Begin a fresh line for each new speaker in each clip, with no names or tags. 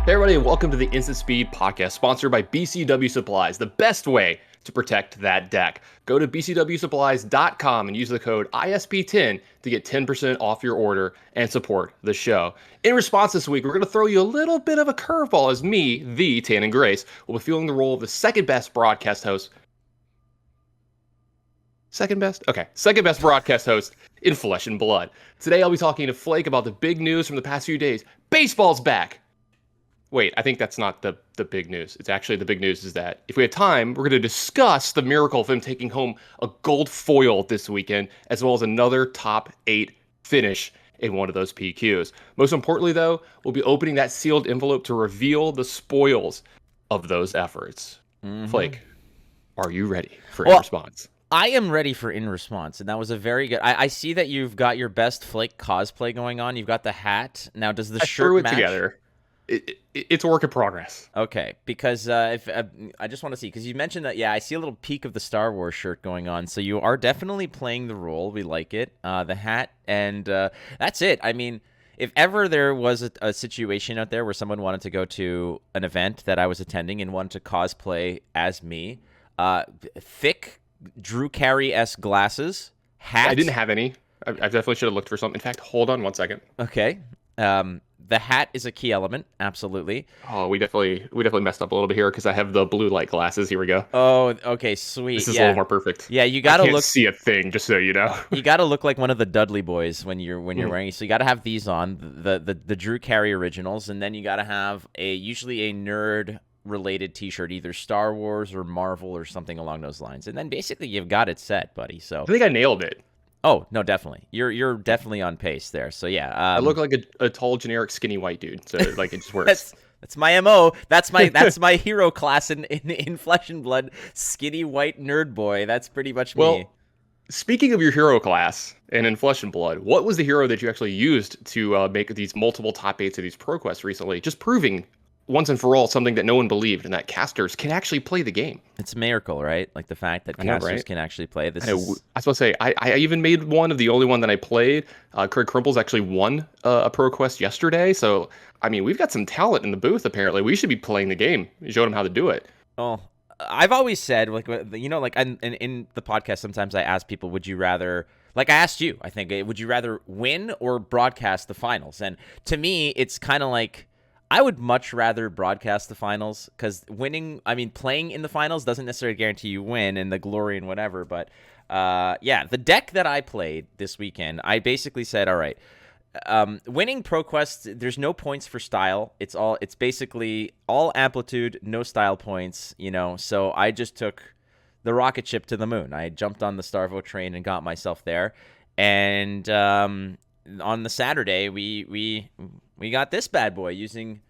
Hey everybody, welcome to the Instant Speed Podcast, sponsored by BCW Supplies, the best way to protect that deck. Go to bcwsupplies.com and use the code ISP10 to get 10% off your order and support the show. In response this week, we're going to throw you a little bit of a curveball as me, the Tannon Grace, will be filling the role of the second best broadcast host. Second best? Okay. Second best broadcast host in Flesh and Blood. Today I'll be talking to Flake about the big news from the past few days. Baseball's back! Wait, I think that's not the big news. It's actually the big news is that if we have time, we're going to discuss the miracle of him taking home a gold foil this weekend, as well as another top 8 finish in one of those PQs. Most importantly, though, we'll be opening that sealed envelope to reveal the spoils of those efforts. Flake, are you ready for in response?
I am ready for in response, and that was a very good. I see that you've got your best Flake cosplay going on. You've got the hat. Now, does the shirt
threw it
match?
Together. It's a work in progress.
Okay, because if I just want to see, because you mentioned that, yeah, I see a little peek of the Star Wars shirt going on, so you are definitely playing the role. We like it. The hat, and that's it. I mean, if ever there was a situation out there where someone wanted to go to an event that I was attending and wanted to cosplay as me, thick Drew Carey-esque glasses, hat.
I didn't have any. I definitely should have looked for some. In fact, hold on one second.
Okay. The hat is a key element, absolutely.
Oh, we definitely messed up a little bit here because I have the blue light glasses. Here we go.
Oh, okay, sweet.
This is a little more perfect.
Yeah, you gotta look.
See a thing, just so you know.
You gotta look like one of the Dudley boys when you're wearing. So you gotta have these on the Drew Carey originals, and then you gotta have usually a nerd related T-shirt, either Star Wars or Marvel or something along those lines, and then basically you've got it set, buddy. So
I think I nailed it.
Oh, no, definitely. You're definitely on pace there. So yeah,
I look like a tall, generic, skinny white dude. So like it just works.
That's my MO. That's my hero class in Flesh and Blood. Skinny white nerd boy. That's pretty much me.
Well, speaking of your hero class and in Flesh and Blood, what was the hero that you actually used to make these multiple top 8s of these ProQuests recently? Just proving once and for all something that no one believed, and that casters can actually play the game.
It's a miracle, right? Like the fact that casters can actually play.
I was supposed to say, I even made one of the only one that I played. Craig Crimples actually won a ProQuest yesterday. So, I mean, we've got some talent in the booth, apparently. We should be playing the game, showing them how to do it.
Oh, I've always said, like, you know, like in the podcast, sometimes I ask people, would you rather... Like I asked you, I think, would you rather win or broadcast the finals? And to me, it's kind of like... I would much rather broadcast the finals because playing in the finals doesn't necessarily guarantee you win and the glory and whatever. But yeah, the deck that I played this weekend, I basically said, all right, winning ProQuest, there's no points for style. It's basically all amplitude, no style points, you know. So I just took the rocket ship to the moon. I jumped on the Starvo train and got myself there. And on the Saturday, we got this bad boy using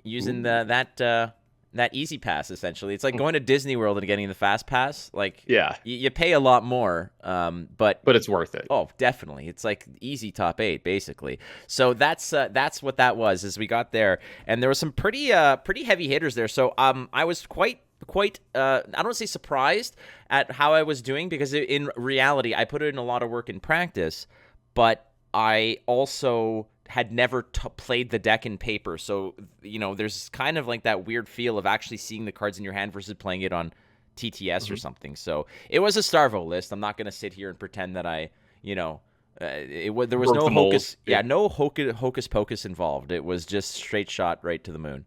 that easy pass. Essentially, it's like going to Disney World and getting the fast pass. Like,
yeah,
you pay a lot more, but
it's worth it.
Oh, definitely, it's like easy top 8 basically. So that's what that was. As we got there, and there was some pretty heavy hitters there. So I was quite I don't want to say surprised at how I was doing because in reality I put in a lot of work in practice, but I also had never played the deck in paper. So, you know, there's kind of like that weird feel of actually seeing the cards in your hand versus playing it on TTS or something. So it was a Starvo list. I'm not going to sit here and pretend that there was no hocus. Yeah, no hocus pocus involved. It was just straight shot right to the moon.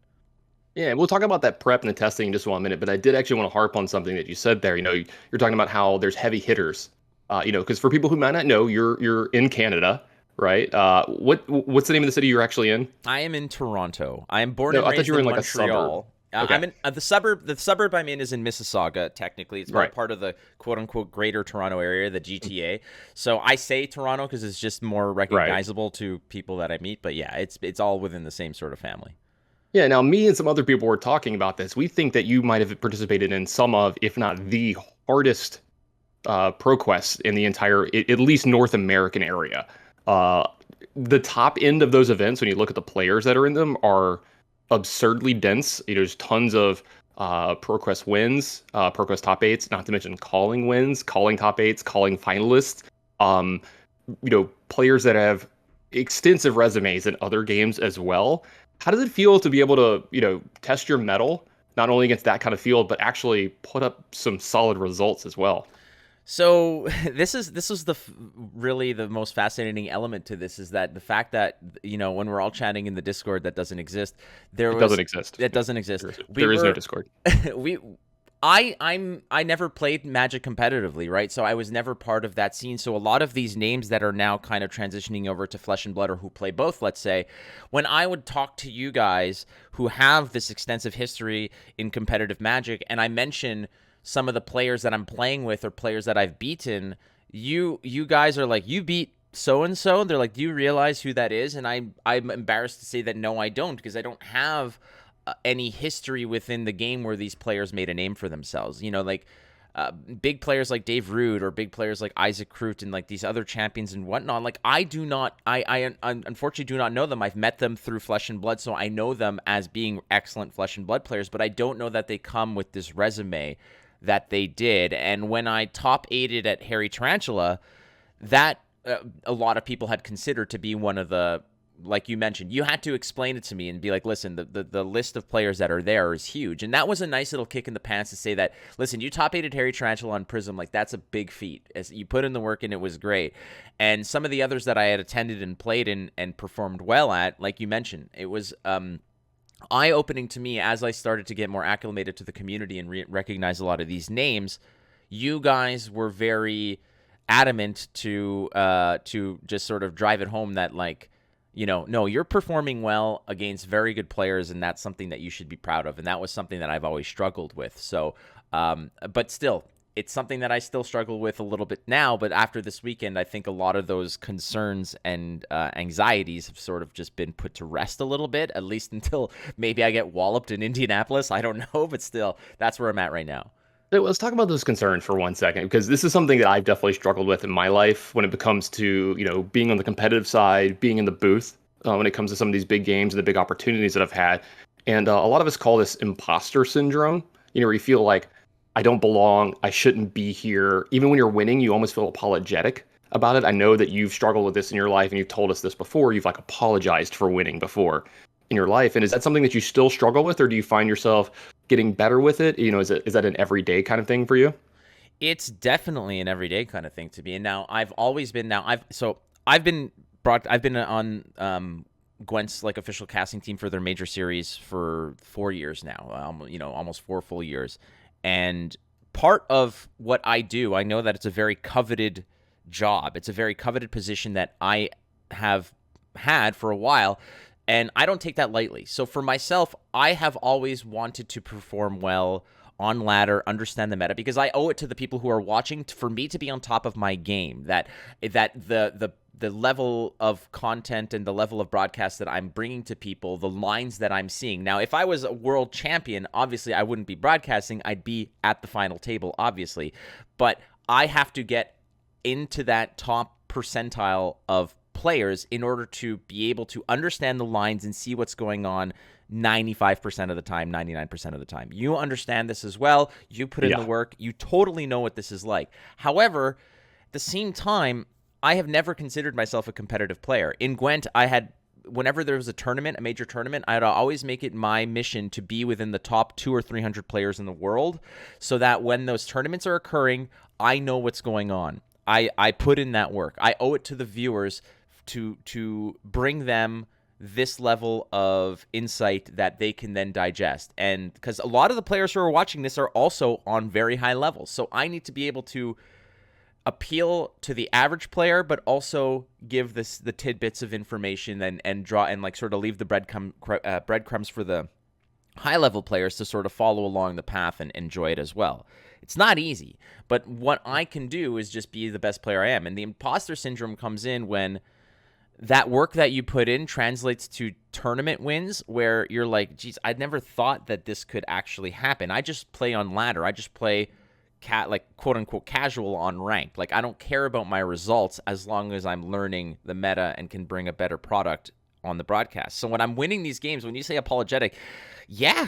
Yeah, and we'll talk about that prep and the testing in just 1 minute, but I did actually want to harp on something that you said there. You know, you're talking about how there's heavy hitters, because for people who might not know, you're in Canada. Right. What's the name of the city you're actually in?
I am in Toronto. I am born and raised
I thought you were in like
Montreal.
A suburb. Okay.
I'm in the suburb. The suburb I'm in is in Mississauga. Technically, it's part of the quote unquote Greater Toronto Area, the GTA. So I say Toronto because it's just more recognizable to people that I meet. But yeah, it's all within the same sort of family.
Yeah. Now, me and some other people were talking about this. We think that you might have participated in some of, if not the hardest, ProQuests in the entire, at least North American area. The top end of those events, when you look at the players that are in them, are absurdly dense. There's tons of ProQuest wins, ProQuest top 8s, not to mention calling wins, calling top 8s, calling finalists. Players that have extensive resumes in other games as well. How does it feel to be able to, test your mettle not only against that kind of field, but actually put up some solid results as well?
So this is really the most fascinating element to this, is that the fact that when we're all chatting in the Discord that doesn't exist,
It doesn't exist.
that doesn't exist.
There is no Discord.
we I never played Magic competitively, right? So I was never part of that scene. So a lot of these names that are now kind of transitioning over to Flesh and Blood, or who play both, let's say, when I would talk to you guys who have this extensive history in competitive Magic, and I mention some of the players that I'm playing with or players that I've beaten, you guys are like, you beat so and so. They're like, do you realize who that is? And I'm embarrassed to say that no, I don't, because I don't have any history within the game where these players made a name for themselves. Big players like Dave Rude, or big players like Isaac Crute, and like these other champions and whatnot. Like, I unfortunately do not know them. I've met them through Flesh and Blood, so I know them as being excellent Flesh and Blood players, but I don't know that they come with this resume that they did. And when I top 8'd at Harry Tarantula, that a lot of people had considered to be one of the, like you mentioned, you had to explain it to me and be like, listen, the list of players that are there is huge. And that was a nice little kick in the pants to say that, listen, you top 8'd Harry Tarantula on Prism, like, that's a big feat. As you put in the work and it was great. And some of the others that I had attended and played and performed well at, like you mentioned, it was eye-opening to me as I started to get more acclimated to the community and recognize a lot of these names. You guys were very adamant to just sort of drive it home that, like, no, you're performing well against very good players, and that's something that you should be proud of. And that was something that I've always struggled with. So, but still, it's something that I still struggle with a little bit now. But after this weekend, I think a lot of those concerns and anxieties have sort of just been put to rest a little bit, at least until maybe I get walloped in Indianapolis. I don't know, but still, that's where I'm at right now.
So let's talk about those concerns for 1 second, because this is something that I've definitely struggled with in my life when it comes to, being on the competitive side, being in the booth, when it comes to some of these big games and the big opportunities that I've had. And a lot of us call this imposter syndrome, where you feel like, I don't belong, I shouldn't be here. Even when you're winning, you almost feel apologetic about it. I know that you've struggled with this in your life, and you've told us this before. You've apologized for winning before in your life. And is that something that you still struggle with, or do you find yourself getting better with it? Is that an everyday kind of thing for you?
It's definitely an everyday kind of thing to me. And now I've been on Gwent's official casting team for their major series for 4 years now. Almost 4 full years. And part of what I do, I know that it's a very coveted job. It's a very coveted position that I have had for a while, and I don't take that lightly. So for myself, I have always wanted to perform well on ladder, understand the meta, because I owe it to the people who are watching for me to be on top of my game, that the level of content and the level of broadcast that I'm bringing to people, the lines that I'm seeing. Now, if I was a world champion, obviously I wouldn't be broadcasting. I'd be at the final table, obviously. But I have to get into that top percentile of players in order to be able to understand the lines and see what's going on 95% of the time, 99% of the time. You understand this as well. You put in the work. You totally know what this is like. However, at the same time, I have never considered myself a competitive player. In Gwent, whenever there was a tournament, a major tournament, I'd always make it my mission to be within the top 200 or 300 players in the world, so that when those tournaments are occurring, I know what's going on. I put in that work. I owe it to the viewers to bring them this level of insight that they can then digest. And because a lot of the players who are watching this are also on very high levels, so I need to be able to appeal to the average player, but also give the tidbits of information and draw and sort of leave the breadcrumbs for the high level players to sort of follow along the path and enjoy it as well. It's not easy, but what I can do is just be the best player I am. And the imposter syndrome comes in when that work that you put in translates to tournament wins, where you're like, geez, I'd never thought that this could actually happen. I just play on ladder. I just play quote unquote casual on ranked. I don't care about my results as long as I'm learning the meta and can bring a better product on the broadcast. So when I'm winning these games, when you say apologetic, yeah,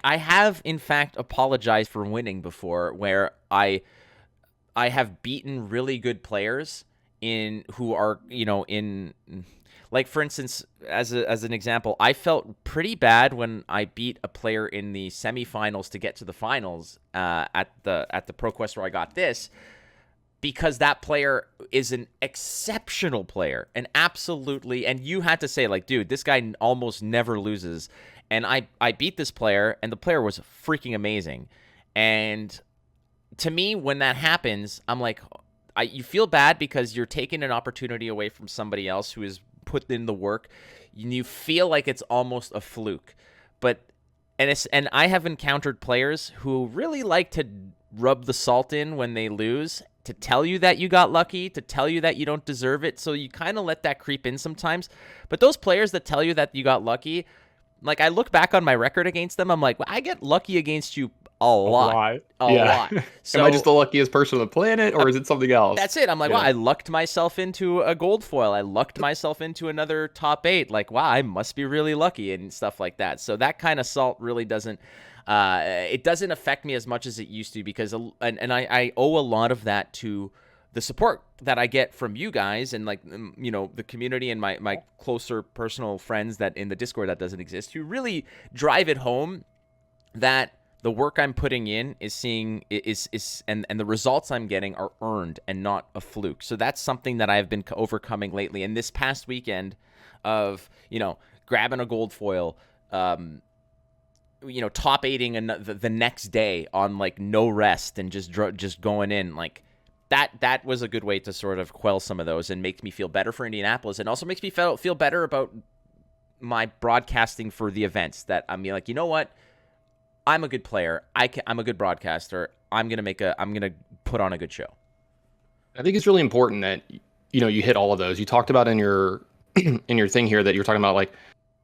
I have in fact apologized for winning before, where I have beaten really good players who are, in, like, for instance, as an example, I felt pretty bad when I beat a player in the semifinals to get to the finals at the ProQuest where I got this, because that player is an exceptional player, and you had to say, like, dude, this guy almost never loses. And I beat this player, and the player was freaking amazing. And to me, when that happens, I'm like, you feel bad because you're taking an opportunity away from somebody else who has put in the work. You feel like it's almost a fluke. And I have encountered players who really like to rub the salt in when they lose, to tell you that you got lucky, to tell you that you don't deserve it. So you kind of let that creep in sometimes. But those players that tell you that you got lucky, like, I look back on my record against them, I'm like, well, I get lucky against you a lot. A lot. So,
am I just the luckiest person on the planet, or is it something else?
That's it. I'm like, wow, I lucked myself into a gold foil. I lucked myself into another top 8. Like, wow, I must be really lucky and stuff like that. So that kind of salt really doesn't it doesn't affect me as much as it used to, because I owe a lot of that to the support that I get from you guys, and, like, the community and my closer personal friends that in the Discord that doesn't exist, who really drive it home that the work I'm putting in and the results I'm getting are earned and not a fluke. So that's something that I've been overcoming lately. And this past weekend of, grabbing a gold foil, top 8ing the next day on, like, no rest and just going in, like, that was a good way to sort of quell some of those and make me feel better for Indianapolis, and also makes me feel better about my broadcasting for the events. That I'm like, you know what? I'm a good player. I'm a good broadcaster. I'm gonna put on a good show.
I think it's really important that you hit all of those. You talked about in your in your thing here that you're talking about, like,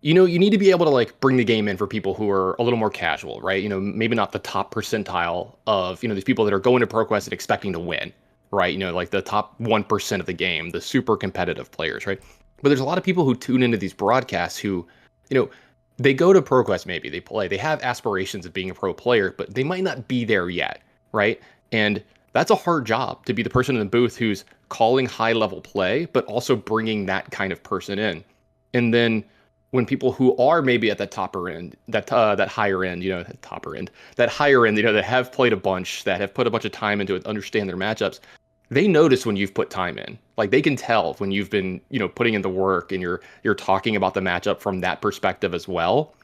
you need to be able to, like, bring the game in for people who are a little more casual, right? Maybe not the top percentile of these people that are going to ProQuest and expecting to win, right? Like the top 1% of the game, the super competitive players, right? But there's a lot of people who tune into these broadcasts who, they go to ProQuest, maybe they play, they have aspirations of being a pro player, but they might not be there yet, right? And that's a hard job, to be the person in the booth who's calling high level play, but also bringing that kind of person in. And then when people who are maybe at that topper end, that higher end, that higher end, that have played a bunch, that have put a bunch of time into it, understand their matchups, they notice when you've put time in. Like, they can tell when you've been, putting in the work, and you're talking about the matchup from that perspective as well.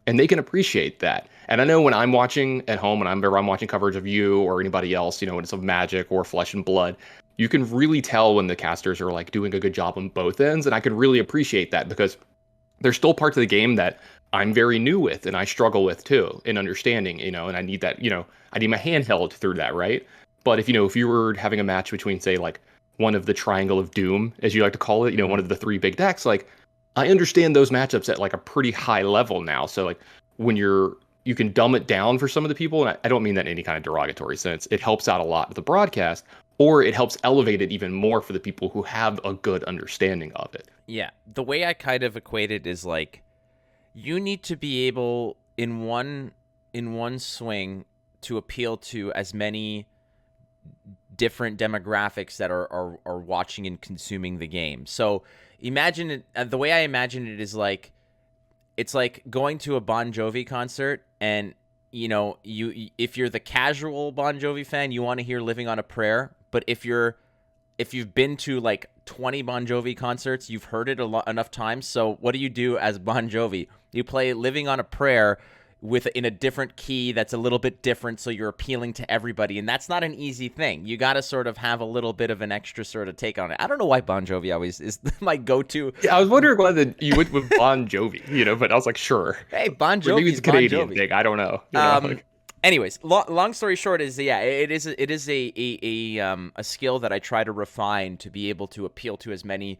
And they can appreciate that. And I know when I'm watching at home, and I'm watching coverage of you or anybody else, when it's of Magic or Flesh and Blood, you can really tell when the casters are, like, doing a good job on both ends. And I can really appreciate that, because there's still parts of the game that I'm very new with, and I struggle with too in understanding, and I need that, I need my hand held through that, right? But if you were having a match between, say, like, one of the Triangle of Doom, as you like to call it, one of the 3 big decks, like, I understand those matchups at, like, a pretty high level now. So, like, when you can dumb it down for some of the people, and I don't mean that in any kind of derogatory sense, it helps out a lot with the broadcast, or it helps elevate it even more for the people who have a good understanding of it.
Yeah, the way I kind of equate it is, like, you need to be able in one swing to appeal to as many different demographics that are watching and consuming the game. So imagine it, the way I imagine it is, like, it's like going to a Bon Jovi concert, and if you're the casual Bon Jovi fan, you want to hear Living on a Prayer. But if you've been to, like, 20 Bon Jovi concerts, you've heard it enough times. So what do you do as Bon Jovi? You play Living on a Prayer in a different key that's a little bit different, so you're appealing to everybody, and that's not an easy thing. You got to sort of have a little bit of an extra sort of take on it. I don't know why Bon Jovi always is my go-to.
Yeah, I was wondering why you went with Bon Jovi, but I was like, sure.
Hey, Bon Jovi.
Maybe it's a Canadian thing. I don't know.
Anyways, long story short is, yeah, it is a skill that I try to refine to be able to appeal to as many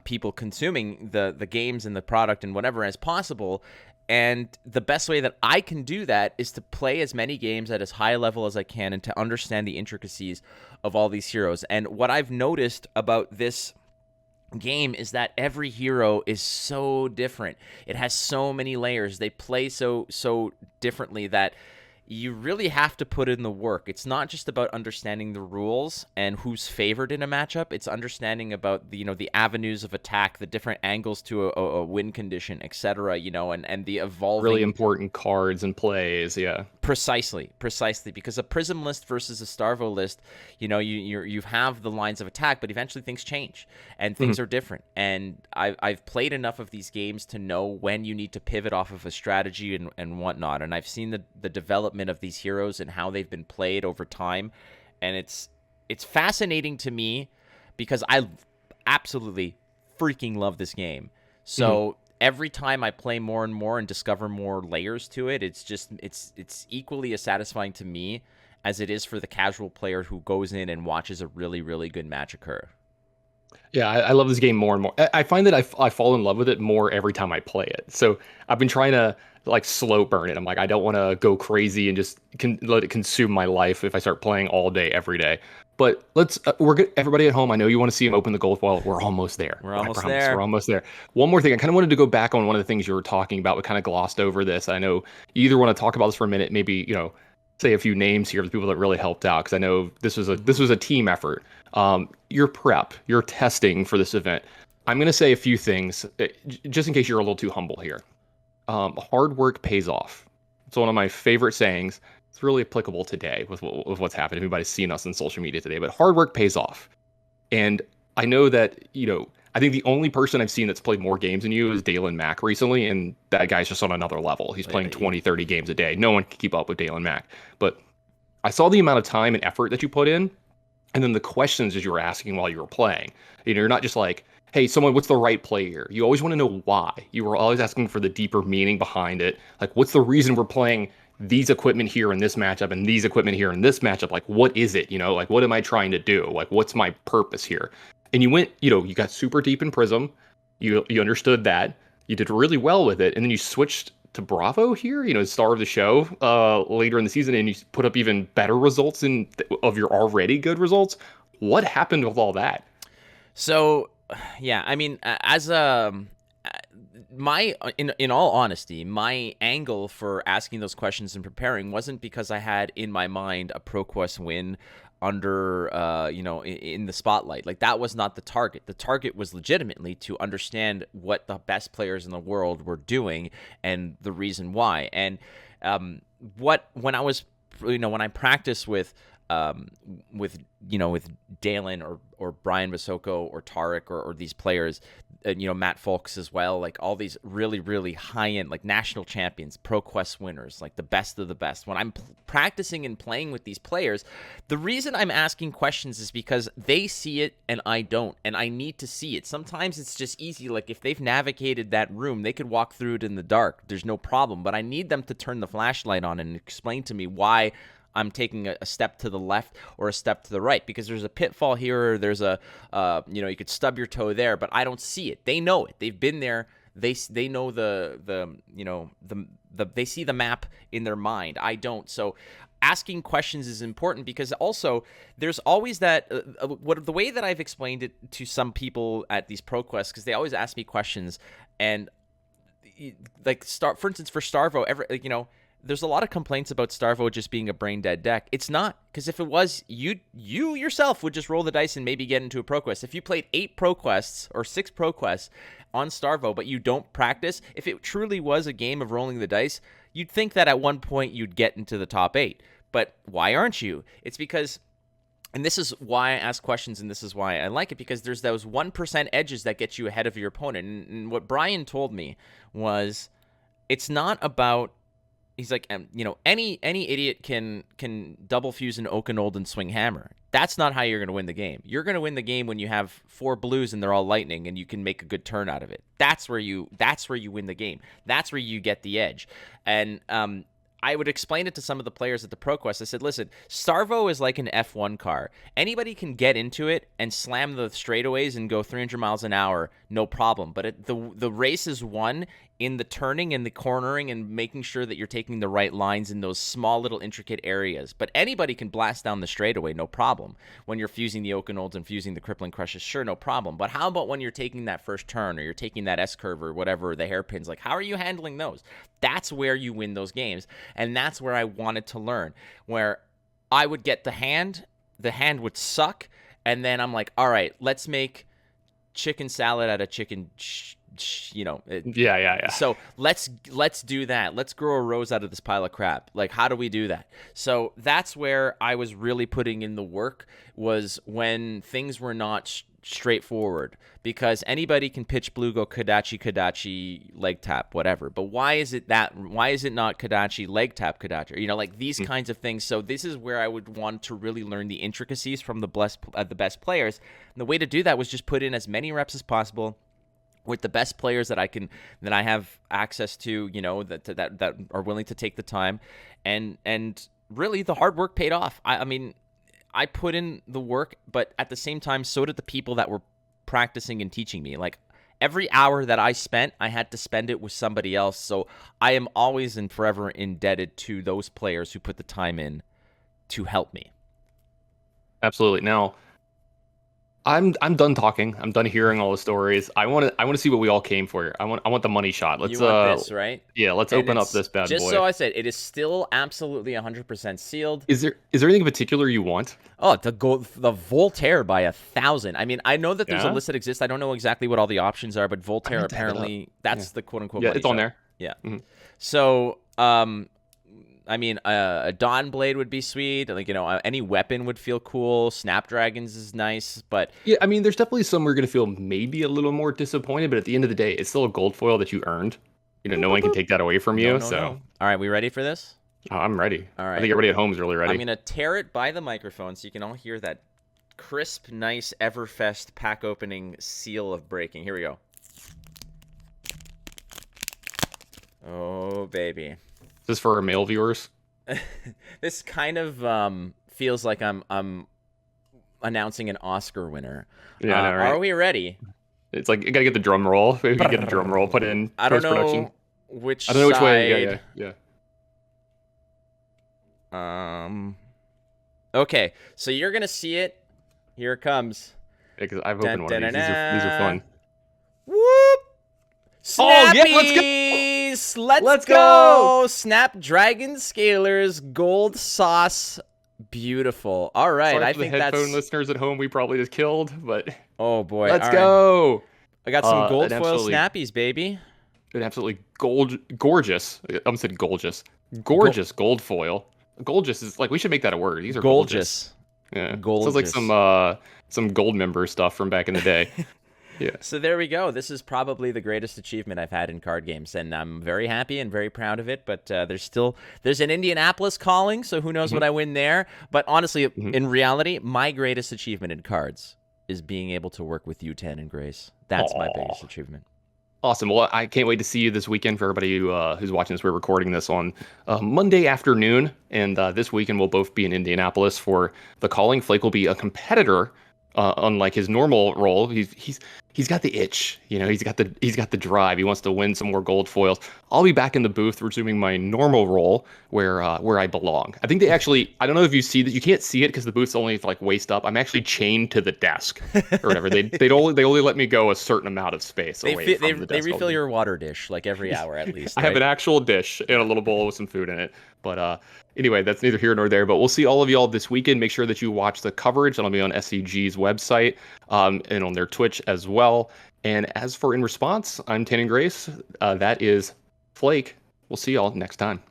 people consuming the games and the product and whatever as possible. And the best way that I can do that is to play as many games at as high a level as I can, and to understand the intricacies of all these heroes. And what I've noticed about this game is that every hero is so different. It has so many layers. They play so differently that you really have to put in the work. It's not just about understanding the rules and who's favored in a matchup. It's understanding about the avenues of attack, the different angles to a win condition, etc. And the evolving
Really important cards and plays. Yeah.
Precisely, because a Prism list versus a Starvo list, you have the lines of attack, but eventually things change and things are different. And I've played enough of these games to know when you need to pivot off of a strategy and whatnot. And I've seen the development of these heroes and how they've been played over time, and it's fascinating to me because I absolutely freaking love this game. So every time I play more and more and discover more layers to it, it's equally as satisfying to me as it is for the casual player who goes in and watches a really, really good match occur.
Yeah, I love this game more and more. I find that I fall in love with it more every time I play it. So I've been trying to like slow burn it. I'm like, I don't want to go crazy and just let it consume my life if I start playing all day, every day. But we're good. Everybody at home, I know you want to see him open the gold foil. We're almost there.
We're almost there.
We're almost there. One more thing. I kind of wanted to go back on one of the things you were talking about. We kind of glossed over this. I know you either want to talk about this for a minute, maybe, say a few names here of the people that really helped out, because I know this was a team effort. Your prep, your testing for this event. I'm going to say a few things, just in case you're a little too humble here. Hard work pays off. It's one of my favorite sayings. It's really applicable today with what's happened. Everybody's seen us on social media today, but hard work pays off. And I know that, I think the only person I've seen that's played more games than you is Dalen Mack recently, and that guy's just on another level. He's playing 20, 30 games a day. No one can keep up with Dalen Mack. But I saw the amount of time and effort that you put in, and then the questions that you were asking while you were playing. You're not just like, hey, someone, what's the right play here? You always want to know why. You were always asking for the deeper meaning behind it. Like, what's the reason we're playing these equipment here in this matchup and these equipment here in this matchup? Like, what is it? Like, what am I trying to do? Like, what's my purpose here? And you went, you got super deep in Prism. You understood that. You did really well with it. And then you switched to Bravo here, star of the show later in the season, and you put up even better results of your already good results. What happened with all that?
So, yeah, I mean, in all honesty, my angle for asking those questions and preparing wasn't because I had in my mind a ProQuest win under in the spotlight. Like, that was not the target. The target was legitimately to understand what the best players in the world were doing and the reason why. And when I practice with Dalen or Brian Basoko or Tarek or these players, Matt Folks as well, like all these really, really high-end, like national champions, ProQuest winners, like the best of the best. When I'm practicing and playing with these players, the reason I'm asking questions is because they see it and I don't, and I need to see it. Sometimes it's just easy, like if they've navigated that room, they could walk through it in the dark. There's no problem, but I need them to turn the flashlight on and explain to me why I'm taking a step to the left or a step to the right, because there's a pitfall here, or there's you could stub your toe there, but I don't see it. They know it. They've been there. They know they see the map in their mind. I don't. So asking questions is important, because also there's always that the way that I've explained it to some people at these ProQuests, because they always ask me questions, and like for instance, for Starvo, there's a lot of complaints about Starvo just being a brain dead deck. It's not, because if it was, you yourself would just roll the dice and maybe get into a ProQuest. If you played 8 ProQuests or 6 ProQuests on Starvo, but you don't practice, if it truly was a game of rolling the dice, you'd think that at one point you'd get into the top 8. But why aren't you? It's because, and this is why I ask questions, and this is why I like it, because there's those 1% edges that get you ahead of your opponent. And what Brian told me was, it's not about, he's like, any idiot can double fuse an Oakenold and swing hammer. That's not how you're going to win the game. You're going to win the game when you have 4 blues and they're all lightning, and you can make a good turn out of it. That's where you win the game. That's where you get the edge. And I would explain it to some of the players at the ProQuest. I said, listen, Starvo is like an F1 car. Anybody can get into it and slam the straightaways and go 300 miles an hour, no problem. But the race is won in the turning and the cornering and making sure that you're taking the right lines in those small little intricate areas. But anybody can blast down the straightaway, no problem. When you're fusing the Oakenolds and fusing the Crippling Crushes, sure, no problem. But how about when you're taking that first turn or you're taking that S-curve or whatever, the hairpins, like how are you handling those? That's where you win those games. And that's where I wanted to learn, where I would get the hand would suck, and then I'm like, all right, let's make chicken salad out of chicken
Yeah.
So let's do that. Let's grow a rose out of this pile of crap. Like, how do we do that? So that's where I was really putting in the work, was when things were not straightforward, because anybody can pitch blue, go Kodachi, leg tap, whatever. But why is it not Kodachi, leg tap, Kodachi? Like these kinds of things. So this is where I would want to really learn the intricacies from the best players. And the way to do that was just put in as many reps as possible with the best players that I have access to, that are willing to take the time, and really the hard work paid off. I mean, I put in the work, but at the same time, so did the people that were practicing and teaching me. Like every hour that I spent, I had to spend it with somebody else. So I am always and forever indebted to those players who put the time in to help me.
Absolutely. Now, I'm done talking. I'm done hearing all the stories. I want to see what we all came for here. I want the money shot. Let's
you want this, right?
Yeah, let's open up this bad boy.
Just so I said, it is still absolutely 100% sealed.
Is there anything in particular you want?
Oh, the Voltaire by 1,000. I mean, I know that there's a list that exists. I don't know exactly what all the options are, but Voltaire apparently that's the quote unquote.
Yeah, it's on there.
Yeah. Mm-hmm. So, I mean, a Dawn Blade would be sweet. Like, any weapon would feel cool. Snapdragons is nice, but
yeah, I mean, there's definitely some we're gonna feel maybe a little more disappointed, but at the end of the day, it's still a gold foil that you earned. No one can take that away from you.
No. All right, we ready for this?
I'm ready.
All right.
I think everybody at home is really ready.
I'm gonna tear it by the microphone so you can all hear that crisp, nice Everfest pack opening seal of breaking. Here we go. Oh, baby.
Is this for our male viewers?
This kind of feels like I'm announcing an Oscar winner.
Yeah, I know, right?
Are we ready?
It's like you gotta get the drum roll. Maybe we get a drum roll put in
I don't
post-production.
know which
I don't know which way. Yeah.
Okay, so you're gonna see it. Here it comes.
Yeah, because I've opened one of these. These are fun.
Whoop! Snappies!
Oh, yeah, let's
go! Snapdragon Scalers, gold sauce, beautiful. All right,
Sorry
I
for
think
the
that's
headphone listeners at home. We probably just killed, but
oh boy,
let's go!
I got some gold foil snappies, baby.
An absolutely gorgeous. I almost said gorgeous gold foil. Gorgeous is like, we should make that a word. These are gorgeous. Yeah, sounds like some gold member stuff from back in the day. Yeah.
So there we go. This is probably the greatest achievement I've had in card games, and I'm very happy and very proud of it. But there's an Indianapolis calling, so who knows what I win there. But honestly, in reality, my greatest achievement in cards is being able to work with you, Tan and Grace. That's my biggest achievement.
Awesome. Well, I can't wait to see you this weekend. For everybody who's watching this, we're recording this on Monday afternoon, and this weekend we'll both be in Indianapolis for the calling. Flake will be a competitor. Unlike his normal role, he's got the itch, he's got the drive. He wants to win some more gold foils. I'll be back in the booth resuming my normal role where I belong. I think they actually, I don't know if you see that, you can't see it because the booth's only like waist up. I'm actually chained to the desk or whatever. They only let me go a certain amount of space away from the desk.
They refill your water dish like every hour at least.
I have an actual dish and a little bowl with some food in it. But anyway, that's neither here nor there. But we'll see all of y'all this weekend. Make sure that you watch the coverage. That'll be on SCG's website and on their Twitch as well. And as for In Response, I'm Tannon Grace. That is Flake. We'll see y'all next time.